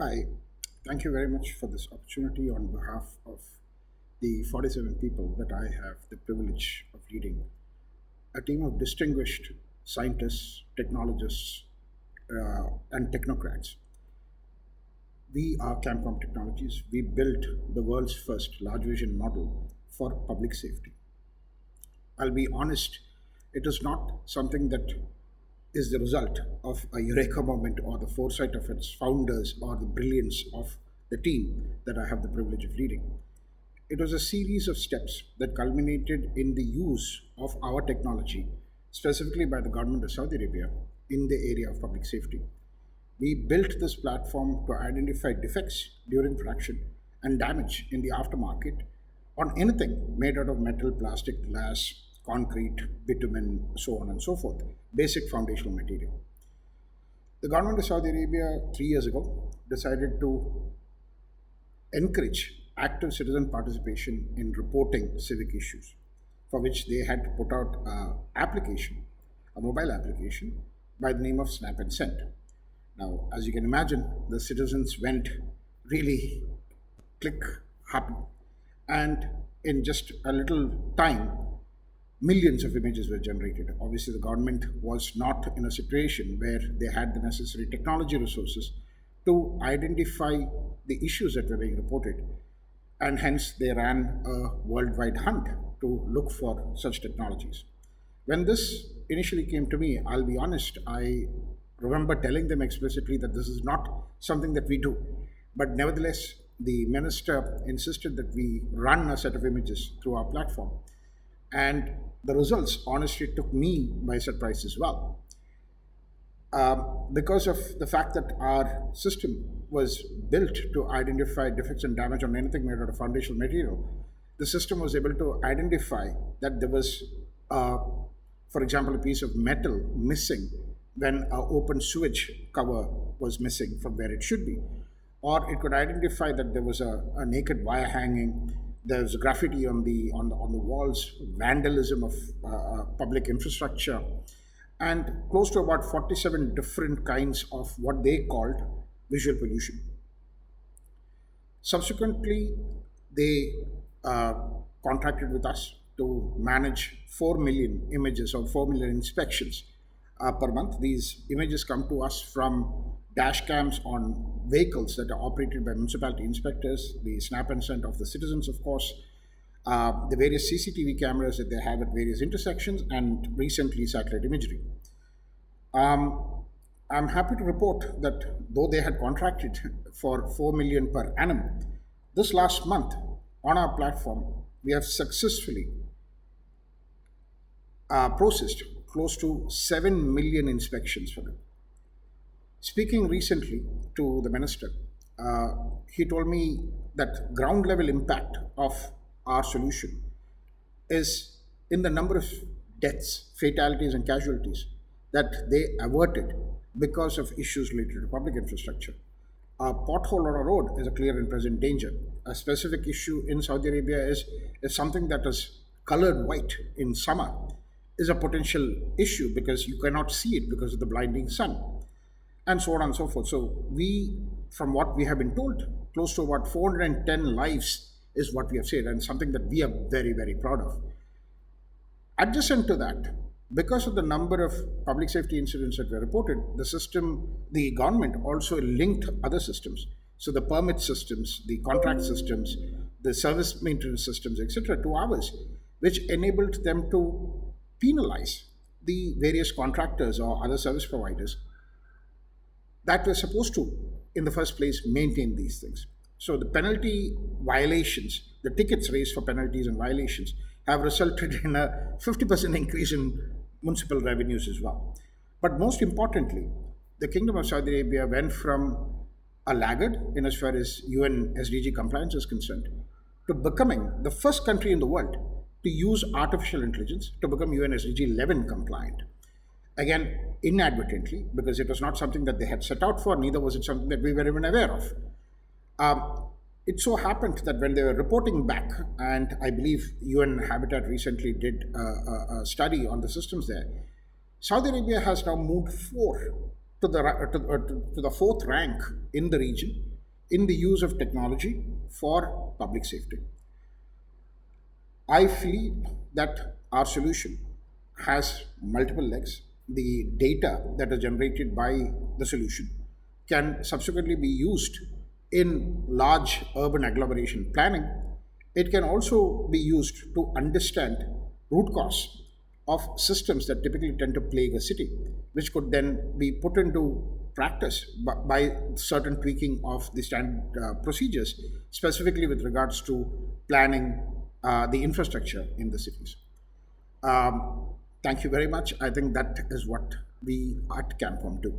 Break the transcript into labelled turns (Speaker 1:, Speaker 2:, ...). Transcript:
Speaker 1: Hi, thank you very much for this opportunity on behalf of the 47 people that I have the privilege of leading. A team of distinguished scientists, technologists, and technocrats. We are CamCom Technologies. We built the world's first large vision model for public safety. I'll be honest, it is not something that is the result of a eureka moment or the foresight of its founders or the brilliance of the team that I have the privilege of leading. It was a series of steps that culminated in the use of our technology, specifically by the government of Saudi Arabia, in the area of public safety. We built this platform to identify defects during production and damage in the aftermarket on anything made out of metal, plastic, glass, concrete, bitumen, so on and so forth, basic foundational material. The government of Saudi Arabia 3 years ago decided to encourage active citizen participation in reporting civic issues, for which they had put out an application, a mobile application by the name of Snap and Send. Now, as you can imagine, the citizens went really click happy, and in just a little time, millions of images were generated. Obviously, the government was not in a situation where they had the necessary technology resources to identify the issues that were being reported, and hence they ran a worldwide hunt to look for such technologies. When this initially came to me, I'll be honest, I remember telling them explicitly that this is not something that we do. But nevertheless, the minister insisted that we run a set of images through our platform. And the results honestly took me by surprise as well. Because of the fact that our system was built to identify defects and damage on anything made out of foundational material, the system was able to identify that there was, uh, for example, a piece of metal missing when an open sewage cover was missing from where it should be. Or it could identify that there was a naked wire hanging, there's graffiti on the walls, vandalism of public infrastructure, and close to about 47 different kinds of what they called visual pollution. Subsequently, they uh, contracted with us to manage 4 million images or 4 million inspections per month. These images come to us from dash cams on vehicles that are operated by municipality inspectors, the snap and send of the citizens, of course, the various CCTV cameras that they have at various intersections, and recently satellite imagery. Um, I'm happy to report that though they had contracted for 4 million per annum, this last month on our platform, we have successfully processed close to 7 million inspections for them. Speaking recently to the minister, uh, he told me that ground level impact of our solution is in the number of deaths, fatalities, and casualties that they averted because of issues related to public infrastructure. A pothole on a road is a clear and present danger. A specific issue in Saudi Arabia is something that is colored white in summer is a potential issue because you cannot see it because of the blinding sun, and so on and so forth. So we, from what we have been told, close to about 410 lives is what we have said, and something that we are very, very proud of. Adjacent to that, because of the number of public safety incidents that were reported, the government also linked other systems. So the permit systems, the contract systems, the service maintenance systems, etc., to ours, which enabled them to penalize the various contractors or other service providers that were supposed to, in the first place, maintain these things. So the penalty violations, the tickets raised for penalties and violations, have resulted in a 50% increase in municipal revenues as well. But most importantly, the Kingdom of Saudi Arabia went from a laggard in as far as UN SDG compliance is concerned to becoming the first country in the world to use artificial intelligence to become UN SDG 11 compliant. Again, inadvertently, because it was not something that they had set out for, neither was it something that we were even aware of. Um, it so happened that when they were reporting back, and I believe UN Habitat recently did a study on the systems there, Saudi Arabia has now moved to the fourth rank in the region in the use of technology for public safety. I feel that our solution has multiple legs. The data that is generated by the solution can subsequently be used in large urban agglomeration planning. It can also be used to understand root cause of systems that typically tend to plague a city, which could then be put into practice by certain tweaking of the standard procedures, specifically with regards to planning the infrastructure in the cities. Thank you very much. I think that is what we at CamCom do.